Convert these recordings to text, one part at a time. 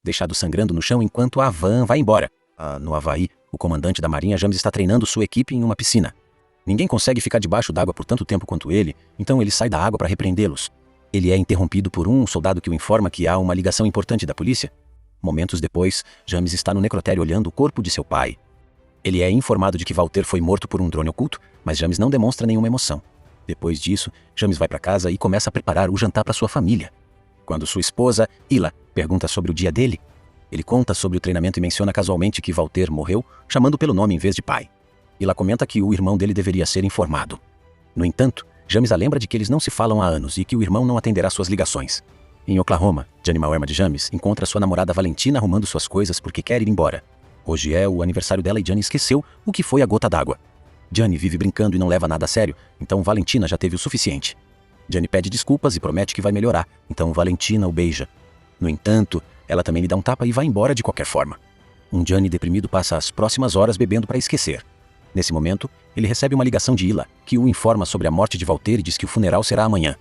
deixado sangrando no chão enquanto a van vai embora. No Havaí, o comandante da Marinha James está treinando sua equipe em uma piscina. Ninguém consegue ficar debaixo d'água por tanto tempo quanto ele, então ele sai da água para repreendê-los. Ele é interrompido por um soldado que o informa que há uma ligação importante da polícia. Momentos depois, James está no necrotério olhando o corpo de seu pai. Ele é informado de que Walter foi morto por um drone oculto, mas James não demonstra nenhuma emoção. Depois disso, James vai para casa e começa a preparar o jantar para sua família. Quando sua esposa, Ila, pergunta sobre o dia dele, ele conta sobre o treinamento e menciona casualmente que Walter morreu, chamando pelo nome em vez de pai. Ila comenta que o irmão dele deveria ser informado. No entanto, James a lembra de que eles não se falam há anos e que o irmão não atenderá suas ligações. Em Oklahoma, Johnny, uma irmã de James, encontra sua namorada Valentina arrumando suas coisas porque quer ir embora. Hoje é o aniversário dela e Johnny esqueceu o que foi a gota d'água. Johnny vive brincando e não leva nada a sério, então Valentina já teve o suficiente. Johnny pede desculpas e promete que vai melhorar, então Valentina o beija. No entanto, ela também lhe dá um tapa e vai embora de qualquer forma. Um Johnny deprimido passa as próximas horas bebendo para esquecer. Nesse momento, ele recebe uma ligação de Ila, que o informa sobre a morte de Walter e diz que o funeral será amanhã.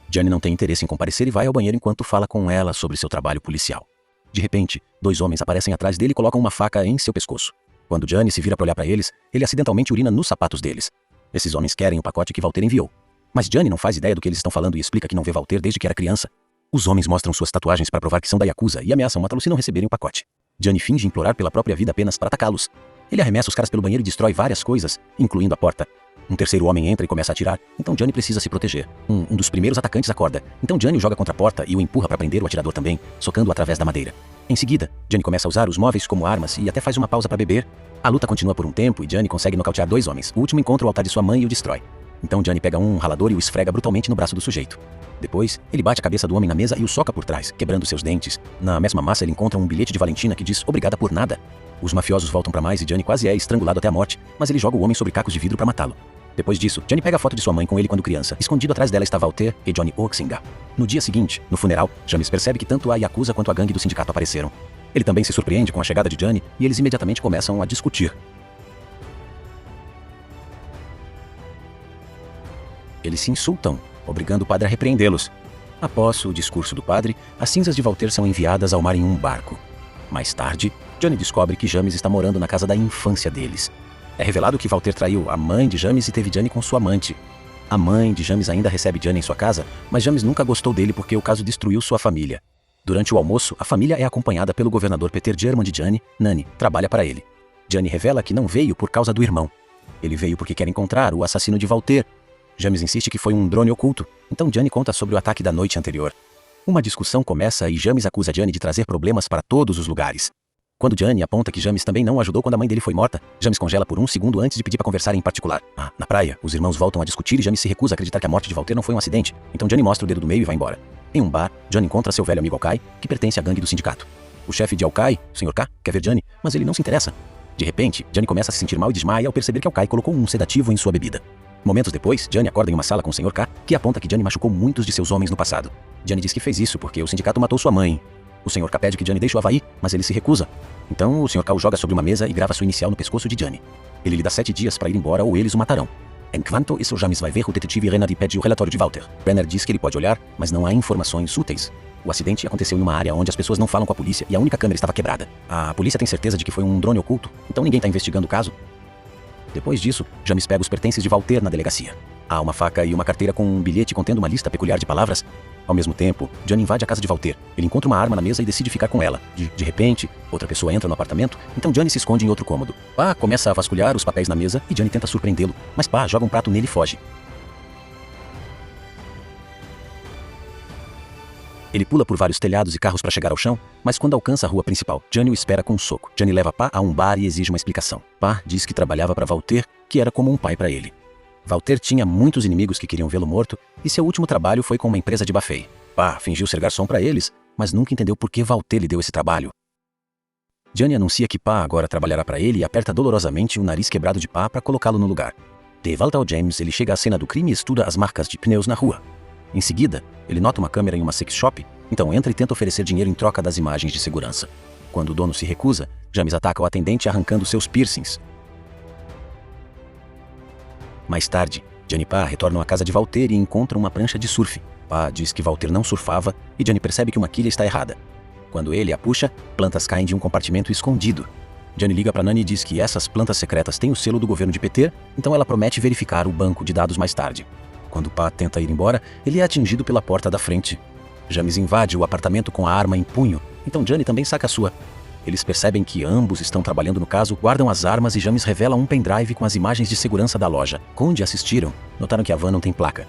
Johnny não tem interesse em comparecer e vai ao banheiro enquanto fala com ela sobre seu trabalho policial. De repente, 2 homens aparecem atrás dele e colocam uma faca em seu pescoço. Quando Johnny se vira para olhar para eles, ele acidentalmente urina nos sapatos deles. Esses homens querem o pacote que Walter enviou. Mas Johnny não faz ideia do que eles estão falando e explica que não vê Walter desde que era criança. Os homens mostram suas tatuagens para provar que são da Yakuza e ameaçam matá-los se não receberem o pacote. Johnny finge implorar pela própria vida apenas para atacá-los. Ele arremessa os caras pelo banheiro e destrói várias coisas, incluindo a porta. Um terceiro homem entra e começa a atirar, então Johnny precisa se proteger. Um dos primeiros atacantes acorda, então Johnny o joga contra a porta e o empurra para prender o atirador também, socando-o através da madeira. Em seguida, Johnny começa a usar os móveis como armas e até faz uma pausa para beber. A luta continua por um tempo e Johnny consegue nocautear 2 homens. O último encontra o altar de sua mãe e o destrói. Então Johnny pega um ralador e o esfrega brutalmente no braço do sujeito. Depois, ele bate a cabeça do homem na mesa e o soca por trás, quebrando seus dentes. Na mesma massa, ele encontra um bilhete de Valentina que diz obrigada por nada. Os mafiosos voltam para mais e Johnny quase é estrangulado até a morte, mas ele joga o homem sobre cacos de vidro para matá-lo. Depois disso, Johnny pega a foto de sua mãe com ele quando criança. Escondido atrás dela está Walter e Johnny Oxinga. No dia seguinte, no funeral, James percebe que tanto a Yakuza quanto a gangue do sindicato apareceram. Ele também se surpreende com a chegada de Johnny e eles imediatamente começam a discutir. Eles se insultam, obrigando o padre a repreendê-los. Após o discurso do padre, as cinzas de Walter são enviadas ao mar em um barco. Mais tarde, Johnny descobre que James está morando na casa da infância deles. É revelado que Walter traiu a mãe de James e teve Johnny com sua amante. A mãe de James ainda recebe Johnny em sua casa, mas James nunca gostou dele porque o caso destruiu sua família. Durante o almoço, a família é acompanhada pelo governador Peter German de Johnny. Nani trabalha para ele. Johnny revela que não veio por causa do irmão. Ele veio porque quer encontrar o assassino de Walter. James insiste que foi um drone oculto, então Johnny conta sobre o ataque da noite anterior. Uma discussão começa e James acusa Johnny de trazer problemas para todos os lugares. Quando Johnny aponta que James também não o ajudou quando a mãe dele foi morta, James congela por um segundo antes de pedir para conversar em particular. Na praia, os irmãos voltam a discutir e James se recusa a acreditar que a morte de Walter não foi um acidente, então Johnny mostra o dedo do meio e vai embora. Em um bar, Johnny encontra seu velho amigo Alkai, que pertence à gangue do sindicato. O chefe de Alkai, o Sr. K, quer ver Johnny, mas ele não se interessa. De repente, Johnny começa a se sentir mal e desmaia ao perceber que Alkai colocou um sedativo em sua bebida. Momentos depois, Johnny acorda em uma sala com o Sr. K, que aponta que Johnny machucou muitos de seus homens no passado. Johnny diz que fez isso porque o sindicato matou sua mãe. O Sr. K pede que Johnny deixe o Havaí, mas ele se recusa. Então, o Sr. K o joga sobre uma mesa e grava sua inicial no pescoço de Johnny. Ele lhe dá 7 dias para ir embora ou eles o matarão. Enquanto isso, James vai ver o detetive Renner e pede o relatório de Walter. Renner diz que ele pode olhar, mas não há informações úteis. O acidente aconteceu em uma área onde as pessoas não falam com a polícia e a única câmera estava quebrada. A polícia tem certeza de que foi um drone oculto, então ninguém está investigando o caso. Depois disso, James pega os pertences de Walter na delegacia. Há uma faca e uma carteira com um bilhete contendo uma lista peculiar de palavras. Ao mesmo tempo, Johnny invade a casa de Walter. Ele encontra uma arma na mesa e decide ficar com ela. De repente, outra pessoa entra no apartamento, então Johnny se esconde em outro cômodo. Pa começa a vasculhar os papéis na mesa e Johnny tenta surpreendê-lo, mas Pa joga um prato nele e foge. Ele pula por vários telhados e carros para chegar ao chão, mas quando alcança a rua principal, Johnny o espera com um soco. Johnny leva Pa a um bar e exige uma explicação. Pa diz que trabalhava para Walter, que era como um pai para ele. Walter tinha muitos inimigos que queriam vê-lo morto, e seu último trabalho foi com uma empresa de buffet. Pa fingiu ser garçom para eles, mas nunca entendeu por que Walter lhe deu esse trabalho. Johnny anuncia que Pa agora trabalhará para ele e aperta dolorosamente o nariz quebrado de Pa para colocá-lo no lugar. De volta ao James, ele chega à cena do crime e estuda as marcas de pneus na rua. Em seguida, ele nota uma câmera em uma sex shop, então entra e tenta oferecer dinheiro em troca das imagens de segurança. Quando o dono se recusa, James ataca o atendente arrancando seus piercings. Mais tarde, Johnny e Pa retornam à casa de Walter e encontram uma prancha de surf. Pa diz que Walter não surfava e Johnny percebe que uma quilha está errada. Quando ele a puxa, plantas caem de um compartimento escondido. Johnny liga para Nani e diz que essas plantas secretas têm o selo do governo de Peter, então ela promete verificar o banco de dados mais tarde. Quando Pa tenta ir embora, ele é atingido pela porta da frente. James invade o apartamento com a arma em punho, então Johnny também saca a sua. Eles percebem que ambos estão trabalhando no caso, guardam as armas e James revela um pendrive com as imagens de segurança da loja. Onde assistiram, notaram que a van não tem placa.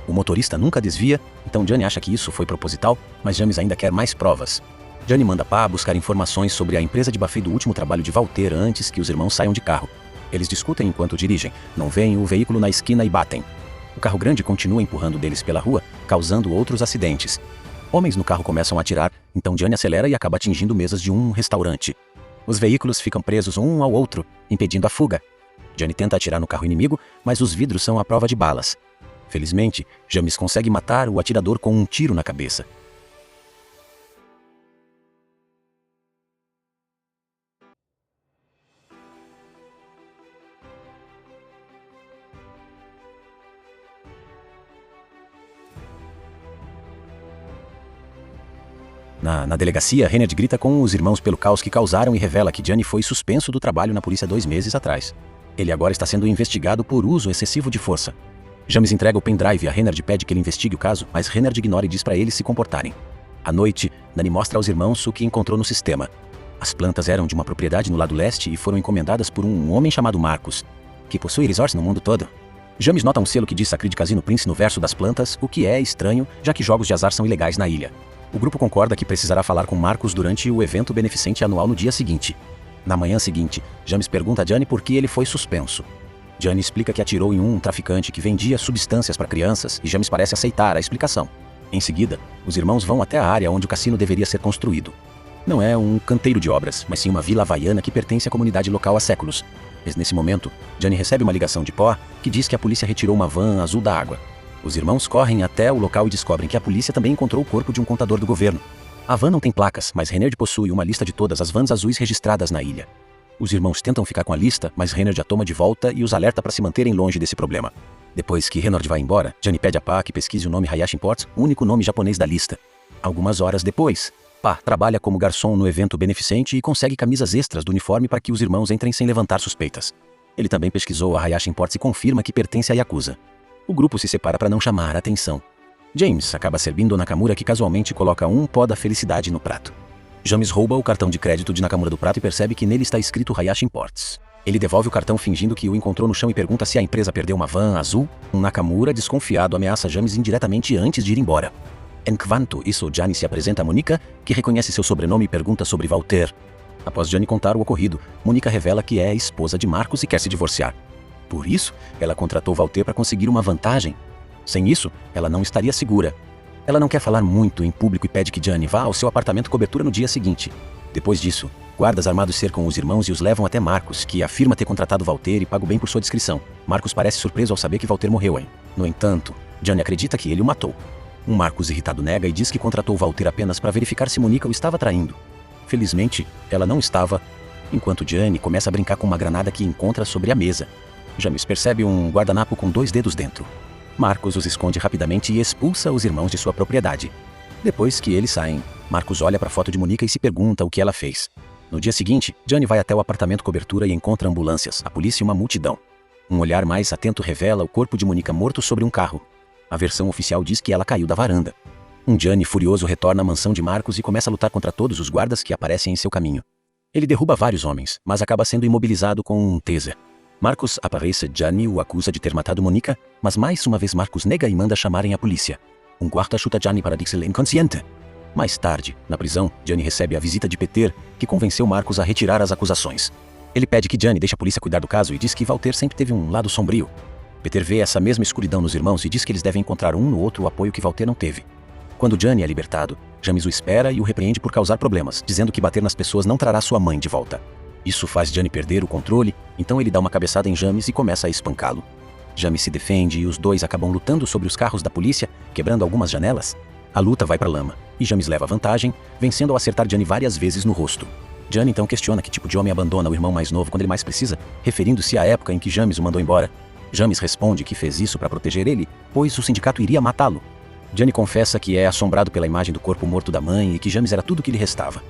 O motorista nunca desvia, então Johnny acha que isso foi proposital, mas James ainda quer mais provas. Johnny manda Pa buscar informações sobre a empresa de buffet do último trabalho de Walter antes que os irmãos saiam de carro. Eles discutem enquanto dirigem, não veem o veículo na esquina e batem. O carro grande continua empurrando deles pela rua, causando outros acidentes. Homens no carro começam a atirar, então Johnny acelera e acaba atingindo mesas de um restaurante. Os veículos ficam presos um ao outro, impedindo a fuga. Johnny tenta atirar no carro inimigo, mas os vidros são à prova de balas. Felizmente, James consegue matar o atirador com um tiro na cabeça. Na delegacia, Reynard grita com os irmãos pelo caos que causaram e revela que Johnny foi suspenso do trabalho na polícia 2 meses atrás. Ele agora está sendo investigado por uso excessivo de força. James entrega o pendrive a Reynard e pede que ele investigue o caso, mas Reynard ignora e diz para eles se comportarem. À noite, Nani mostra aos irmãos o que encontrou no sistema. As plantas eram de uma propriedade no lado leste e foram encomendadas por um homem chamado Marcos, que possui resorts no mundo todo. James nota um selo que diz Sacred Casino Prince no verso das plantas, o que é estranho, já que jogos de azar são ilegais na ilha. O grupo concorda que precisará falar com Marcos durante o evento beneficente anual no dia seguinte. Na manhã seguinte, James pergunta a Johnny por que ele foi suspenso. Johnny explica que atirou em um traficante que vendia substâncias para crianças e James parece aceitar a explicação. Em seguida, os irmãos vão até a área onde o cassino deveria ser construído. Não é um canteiro de obras, mas sim uma vila havaiana que pertence à comunidade local há séculos. Mas nesse momento, Johnny recebe uma ligação de Po que diz que a polícia retirou uma van azul da água. Os irmãos correm até o local e descobrem que a polícia também encontrou o corpo de um contador do governo. A van não tem placas, mas Reynard possui uma lista de todas as vans azuis registradas na ilha. Os irmãos tentam ficar com a lista, mas Reynard a toma de volta e os alerta para se manterem longe desse problema. Depois que Reynard vai embora, Johnny pede a Pa que pesquise o nome Hayashi Imports, o único nome japonês da lista. Algumas horas depois, Pa trabalha como garçom no evento beneficente e consegue camisas extras do uniforme para que os irmãos entrem sem levantar suspeitas. Ele também pesquisou a Hayashi Imports e confirma que pertence à Yakuza. O grupo se separa para não chamar a atenção. James acaba servindo Nakamura, que casualmente coloca um pó da felicidade no prato. James rouba o cartão de crédito de Nakamura do prato e percebe que nele está escrito Hayashi Imports. Ele devolve o cartão fingindo que o encontrou no chão e pergunta se a empresa perdeu uma van azul. Nakamura, desconfiado, ameaça James indiretamente antes de ir embora. Enquanto isso, Johnny se apresenta a Monica, que reconhece seu sobrenome e pergunta sobre Walter. Após Johnny contar o ocorrido, Monica revela que é a esposa de Marcos e quer se divorciar. Por isso, ela contratou Walter para conseguir uma vantagem. Sem isso, ela não estaria segura. Ela não quer falar muito em público e pede que Johnny vá ao seu apartamento cobertura no dia seguinte. Depois disso, guardas armados cercam os irmãos e os levam até Marcos, que afirma ter contratado Walter e pago bem por sua descrição. Marcos parece surpreso ao saber que Walter morreu, hein? No entanto, Johnny acredita que ele o matou. Um Marcos irritado nega e diz que contratou Walter apenas para verificar se Monica o estava traindo. Felizmente, ela não estava, enquanto Johnny começa a brincar com uma granada que encontra sobre a mesa. James percebe um guardanapo com 2 dedos dentro. Marcos os esconde rapidamente e expulsa os irmãos de sua propriedade. Depois que eles saem, Marcos olha para a foto de Monica e se pergunta o que ela fez. No dia seguinte, Johnny vai até o apartamento cobertura e encontra ambulâncias, a polícia e uma multidão. Um olhar mais atento revela o corpo de Monica morto sobre um carro. A versão oficial diz que ela caiu da varanda. Um Johnny furioso retorna à mansão de Marcos e começa a lutar contra todos os guardas que aparecem em seu caminho. Ele derruba vários homens, mas acaba sendo imobilizado com um taser. Marcos aparece, Johnny o acusa de ter matado Monica, mas mais uma vez Marcos nega e manda chamarem a polícia. Um guarda chuta Johnny para deixá-lo inconsciente. Mais tarde, na prisão, Johnny recebe a visita de Peter, que convenceu Marcos a retirar as acusações. Ele pede que Johnny deixe a polícia cuidar do caso e diz que Walter sempre teve um lado sombrio. Peter vê essa mesma escuridão nos irmãos e diz que eles devem encontrar um no outro o apoio que Walter não teve. Quando Johnny é libertado, James o espera e o repreende por causar problemas, dizendo que bater nas pessoas não trará sua mãe de volta. Isso faz Johnny perder o controle, então ele dá uma cabeçada em James e começa a espancá-lo. James se defende e os dois acabam lutando sobre os carros da polícia, quebrando algumas janelas. A luta vai pra lama, e James leva vantagem, vencendo ao acertar Johnny várias vezes no rosto. Johnny então questiona que tipo de homem abandona o irmão mais novo quando ele mais precisa, referindo-se à época em que James o mandou embora. James responde que fez isso para proteger ele, pois o sindicato iria matá-lo. Gianni confessa que é assombrado pela imagem do corpo morto da mãe e que James era tudo o que lhe restava.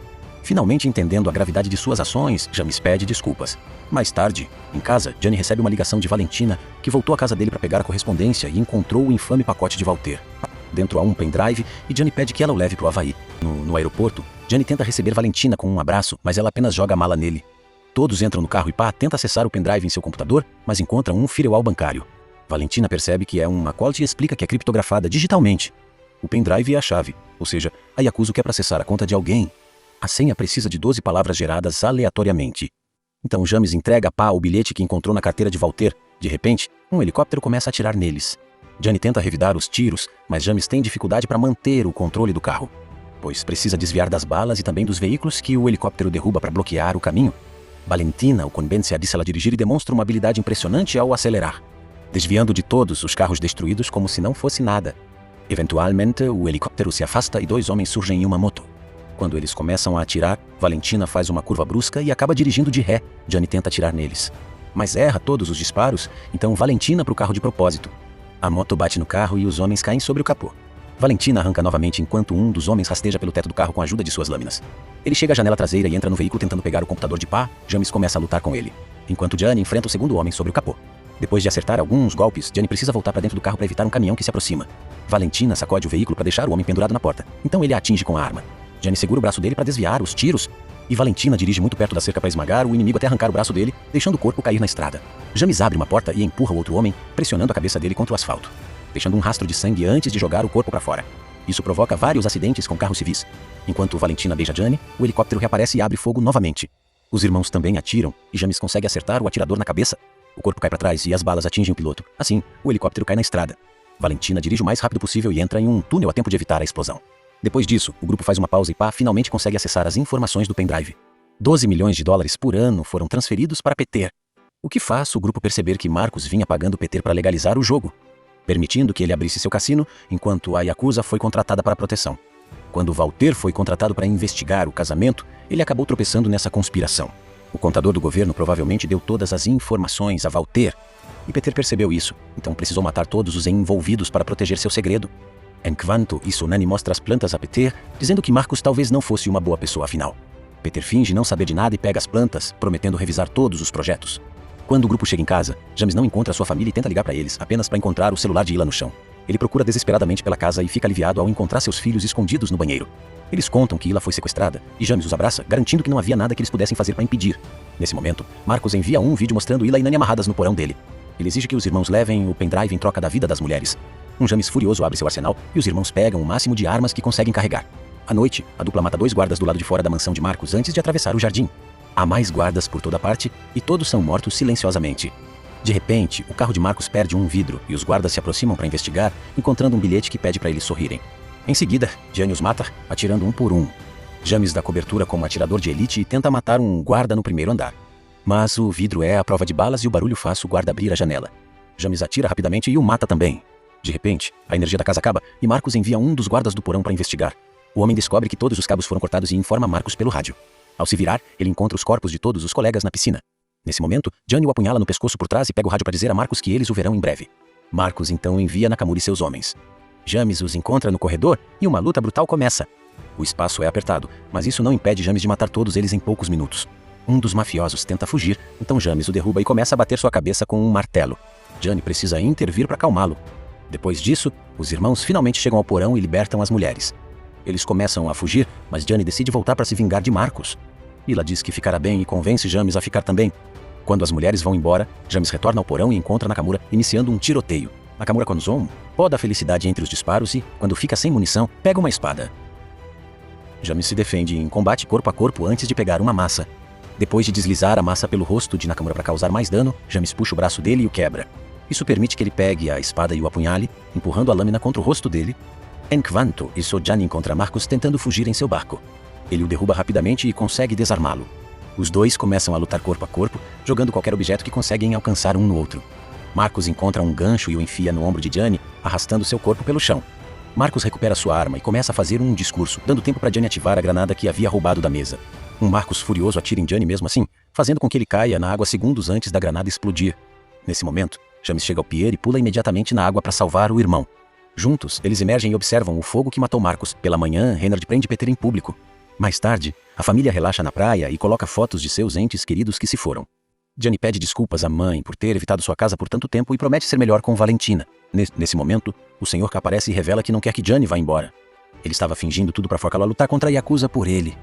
Finalmente entendendo a gravidade de suas ações, James pede desculpas. Mais tarde, em casa, Gianni recebe uma ligação de Valentina, que voltou à casa dele para pegar a correspondência e encontrou o infame pacote de Walter. Dentro há um pendrive e Gianni pede que ela o leve para o Havaí. No aeroporto, Gianni tenta receber Valentina com um abraço, mas ela apenas joga a mala nele. Todos entram no carro e Pa tenta acessar o pendrive em seu computador, mas encontra um firewall bancário. Valentina percebe que é uma quality e explica que é criptografada digitalmente. O pendrive é a chave, ou seja, a Yakuza quer para acessar a conta de alguém. A senha precisa de 12 palavras geradas aleatoriamente. Então James entrega a Pa o bilhete que encontrou na carteira de Walter. De repente, um helicóptero começa a atirar neles. Gianni tenta revidar os tiros, mas James tem dificuldade para manter o controle do carro, pois precisa desviar das balas e também dos veículos que o helicóptero derruba para bloquear o caminho. Valentina o convence a deixá-la dirigir e demonstra uma habilidade impressionante ao acelerar, desviando de todos os carros destruídos como se não fosse nada. Eventualmente, o helicóptero se afasta e 2 homens surgem em uma moto. Quando eles começam a atirar, Valentina faz uma curva brusca e acaba dirigindo de ré. Gianni tenta atirar neles, mas erra todos os disparos, então Valentina para o carro de propósito. A moto bate no carro e os homens caem sobre o capô. Valentina arranca novamente enquanto um dos homens rasteja pelo teto do carro com a ajuda de suas lâminas. Ele chega à janela traseira e entra no veículo tentando pegar o computador de Pa. James começa a lutar com ele, enquanto Gianni enfrenta o segundo homem sobre o capô. Depois de acertar alguns golpes, Gianni precisa voltar para dentro do carro para evitar um caminhão que se aproxima. Valentina sacode o veículo para deixar o homem pendurado na porta, então ele a atinge com a arma. Gianni segura o braço dele para desviar os tiros, e Valentina dirige muito perto da cerca para esmagar o inimigo até arrancar o braço dele, deixando o corpo cair na estrada. James abre uma porta e empurra o outro homem, pressionando a cabeça dele contra o asfalto, deixando um rastro de sangue antes de jogar o corpo para fora. Isso provoca vários acidentes com carros civis. Enquanto Valentina beija Gianni, o helicóptero reaparece e abre fogo novamente. Os irmãos também atiram, e James consegue acertar o atirador na cabeça. O corpo cai para trás e as balas atingem o piloto. Assim, o helicóptero cai na estrada. Valentina dirige o mais rápido possível e entra em um túnel a tempo de evitar a explosão. Depois disso, o grupo faz uma pausa e Pa finalmente consegue acessar as informações do pendrive. 12 milhões de dólares por ano foram transferidos para Peter, o que faz o grupo perceber que Marcos vinha pagando Peter para legalizar o jogo, permitindo que ele abrisse seu cassino, enquanto a Yakuza foi contratada para proteção. Quando Walter foi contratado para investigar o casamento, ele acabou tropeçando nessa conspiração. O contador do governo provavelmente deu todas as informações a Walter, e Peter percebeu isso, então precisou matar todos os envolvidos para proteger seu segredo. Enquanto isso, Nani mostra as plantas a Peter, dizendo que Marcos talvez não fosse uma boa pessoa afinal. Peter finge não saber de nada e pega as plantas, prometendo revisar todos os projetos. Quando o grupo chega em casa, James não encontra sua família e tenta ligar para eles, apenas para encontrar o celular de Ila no chão. Ele procura desesperadamente pela casa e fica aliviado ao encontrar seus filhos escondidos no banheiro. Eles contam que Ila foi sequestrada, e James os abraça, garantindo que não havia nada que eles pudessem fazer para impedir. Nesse momento, Marcos envia um vídeo mostrando Ila e Nani amarradas no porão dele. Ele exige que os irmãos levem o pendrive em troca da vida das mulheres. Um James furioso abre seu arsenal e os irmãos pegam o máximo de armas que conseguem carregar. À noite, a dupla mata 2 guardas do lado de fora da mansão de Marcos antes de atravessar o jardim. Há mais guardas por toda parte e todos são mortos silenciosamente. De repente, o carro de Marcos perde um vidro e os guardas se aproximam para investigar, encontrando um bilhete que pede para eles sorrirem. Em seguida, Gianni os mata, atirando um por um. James dá cobertura como atirador de elite e tenta matar um guarda no primeiro andar. Mas o vidro é à prova de balas e o barulho faz o guarda abrir a janela. James atira rapidamente e o mata também. De repente, a energia da casa acaba e Marcos envia um dos guardas do porão para investigar. O homem descobre que todos os cabos foram cortados e informa Marcos pelo rádio. Ao se virar, ele encontra os corpos de todos os colegas na piscina. Nesse momento, Gianni o apunhala no pescoço por trás e pega o rádio para dizer a Marcos que eles o verão em breve. Marcos então envia Nakamura e seus homens. James os encontra no corredor e uma luta brutal começa. O espaço é apertado, mas isso não impede James de matar todos eles em poucos minutos. Um dos mafiosos tenta fugir, então James o derruba e começa a bater sua cabeça com um martelo. Gianni precisa intervir para acalmá-lo. Depois disso, os irmãos finalmente chegam ao porão e libertam as mulheres. Eles começam a fugir, mas Gianni decide voltar para se vingar de Marcos. Ila diz que ficará bem e convence James a ficar também. Quando as mulheres vão embora, James retorna ao porão e encontra Nakamura, iniciando um tiroteio. Nakamura Konzon poda a felicidade entre os disparos e, quando fica sem munição, pega uma espada. James se defende em combate corpo a corpo antes de pegar uma massa. Depois de deslizar a massa pelo rosto de Nakamura para causar mais dano, James puxa o braço dele e o quebra. Isso permite que ele pegue a espada e o apunhale, empurrando a lâmina contra o rosto dele. Enquanto isso, Gianni encontra Marcos tentando fugir em seu barco. Ele o derruba rapidamente e consegue desarmá-lo. Os dois começam a lutar corpo a corpo, jogando qualquer objeto que conseguem alcançar um no outro. Marcos encontra um gancho e o enfia no ombro de Gianni, arrastando seu corpo pelo chão. Marcos recupera sua arma e começa a fazer um discurso, dando tempo para Gianni ativar a granada que havia roubado da mesa. Um Marcos furioso atira em Gianni mesmo assim, fazendo com que ele caia na água segundos antes da granada explodir. Nesse momento, James chega ao pier e pula imediatamente na água para salvar o irmão. Juntos, eles emergem e observam o fogo que matou Marcos. Pela manhã, Reynard prende Peter em público. Mais tarde, a família relaxa na praia e coloca fotos de seus entes queridos que se foram. Gianni pede desculpas à mãe por ter evitado sua casa por tanto tempo e promete ser melhor com Valentina. Nesse momento, o senhor que aparece e revela que não quer que Gianni vá embora. Ele estava fingindo tudo para forcá-lo a lutar contra Yakuza por ele.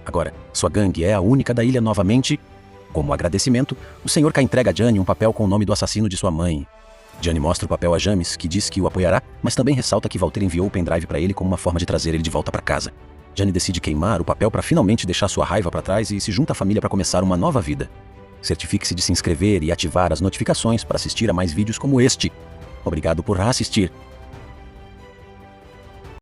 Agora, sua gangue é a única da ilha novamente. Como agradecimento, o senhor K entrega a Gianni um papel com o nome do assassino de sua mãe. Gianni mostra o papel a James, que diz que o apoiará, mas também ressalta que Walter enviou o pendrive para ele como uma forma de trazer ele de volta para casa. Gianni decide queimar o papel para finalmente deixar sua raiva para trás e se junta à família para começar uma nova vida. Certifique-se de se inscrever e ativar as notificações para assistir a mais vídeos como este. Obrigado por assistir.